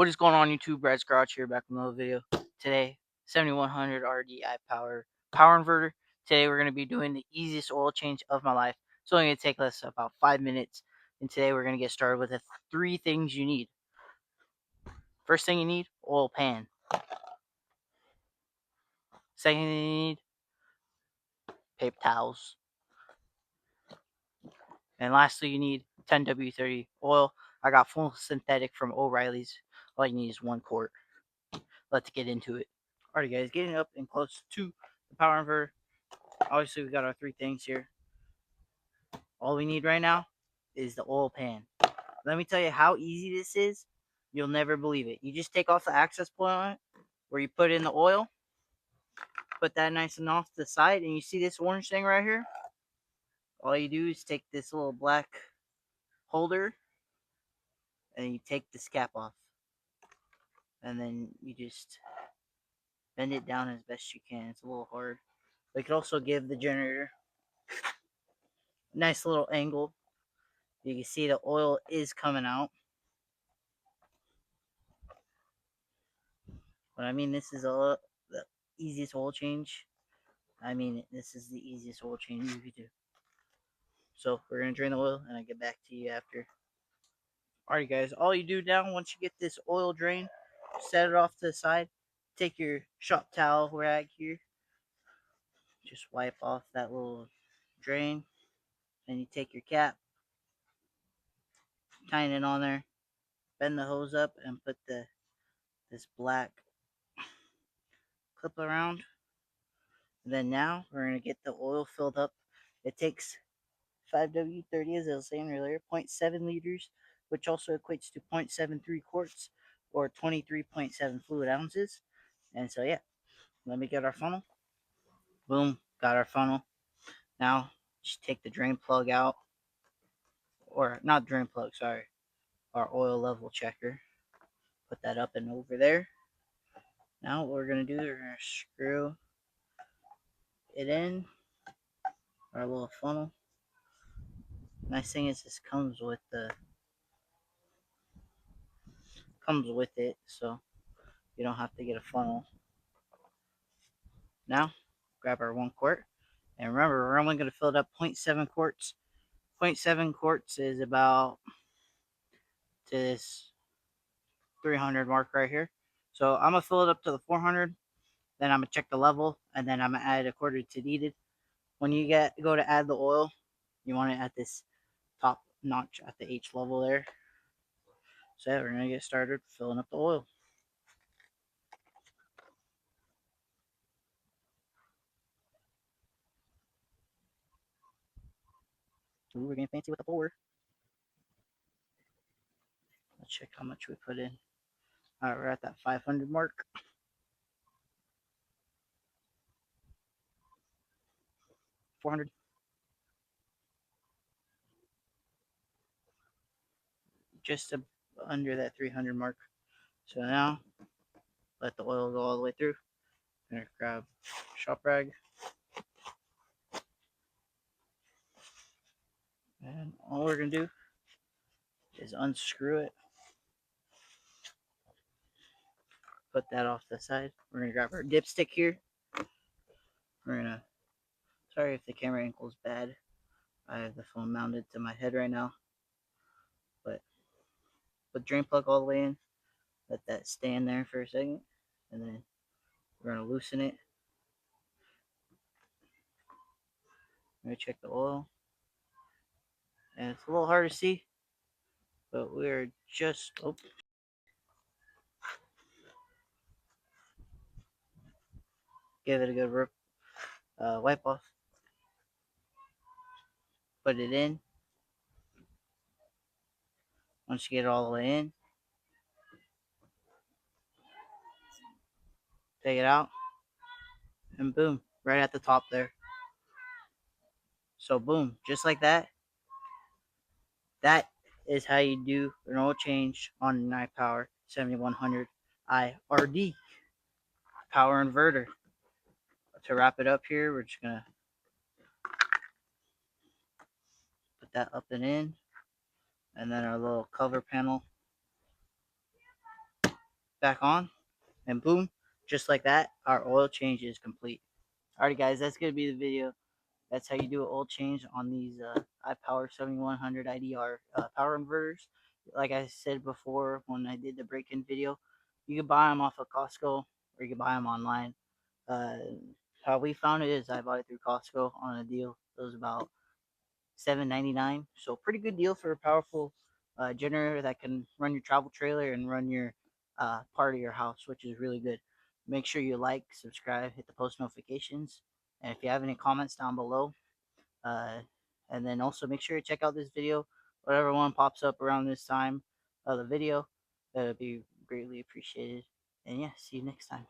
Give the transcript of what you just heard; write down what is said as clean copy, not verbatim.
What is going on, YouTube? Brad's Garage here, back with another video. Today, 7100RD I-Power power inverter. Today we're going to be doing the easiest oil change of my life. It's only going to take us about 5 minutes. And today we're going to get started with the 3 things you need. First thing you need, oil pan. Second thing you need, paper towels. And lastly, you need 10W30 oil. I got full synthetic from O'Reilly's. All you need is 1 quart. Let's get into it. Alright guys, getting up and close to the power inverter. Obviously, we got our 3 things here. All we need right now is the oil pan. Let me tell you how easy this is. You'll never believe it. You just take off the access point on it, where you put in the oil, put that nice and off to the side, and you see this orange thing right here? All you do is take this little black holder, and you take this cap off. And then you just bend it down as best you can. It's a little hard. But you can also give the generator a nice little angle. You can see the oil is coming out. But I mean, this is the easiest oil change. I mean, this is the easiest oil change you could do. So we're gonna drain the oil, and I'll get back to you after. Alright, guys. All you do now, once you get this oil drained, set it off to the side. Take your shop towel rag here. Just wipe off that little drain. Then you take your cap, tighten it on there, bend the hose up, and put this black clip around. And then now we're gonna get the oil filled up. It takes 5W30, as I was saying earlier, 0.7 liters, which also equates to 0.73 quarts or 23.7 fluid ounces. And so, yeah, let me get our funnel. Boom, got our funnel. Now, just take the drain plug out, or not drain plug, sorry, our oil level checker. Put that up and over there. Now, what we're going to do is we're going to screw it in, our little funnel. Nice thing is this comes with it, so you don't have to get a funnel. Now, grab our 1 quart. And remember, we're only going to fill it up 0.7 quarts. 0.7 quarts is about to this 300 mark right here. So I'm going to fill it up to the 400. Then I'm going to check the level. And then I'm going to add a quarter to needed. When you go to add the oil, you want it at this top notch at the H level there. So yeah, we're going to get started filling up the oil. Ooh, we're getting fancy with the pour. Let's check how much we put in. Alright, we're at that 500 mark. 400. Just under that 300 mark. So now, let the oil go all the way through. I'm going to grab shop rag. And all we're going to do is unscrew it. Put that off the side. We're going to grab our dipstick here. We're going to, sorry if the camera angle is bad. I have the phone mounted to my head right now. But put drain plug all the way in. Let that stand there for a second. And then we're going to loosen it. I'm going to check the oil. And it's a little hard to see. But we're just, give it a good wipe off. Put it in. Once you get it all the way in, take it out, and boom, right at the top there. So boom, just like that. That is how you do an oil change on an A-iPower 7100iRD power inverter. To wrap it up here, we're just gonna put that up and in, and then our little cover panel. back on, and boom, just like that, our oil change is complete. Alright guys, that's going to be the video. That's how you do an oil change on these A-iPower 7100iRD power inverters. Like I said before when I did the break-in video, you can buy them off of Costco or you can buy them online. Uh, how we found it is I bought it through Costco on a deal. It was about $7.99, so pretty good deal for a powerful generator that can run your travel trailer and run your part of your house, which is really good. Make sure you like, subscribe, hit the post notifications, and if you have any comments down below, uh, and then also make sure to check out this video, whatever one pops up around this time of the video, that would be greatly appreciated. And yeah, see you next time.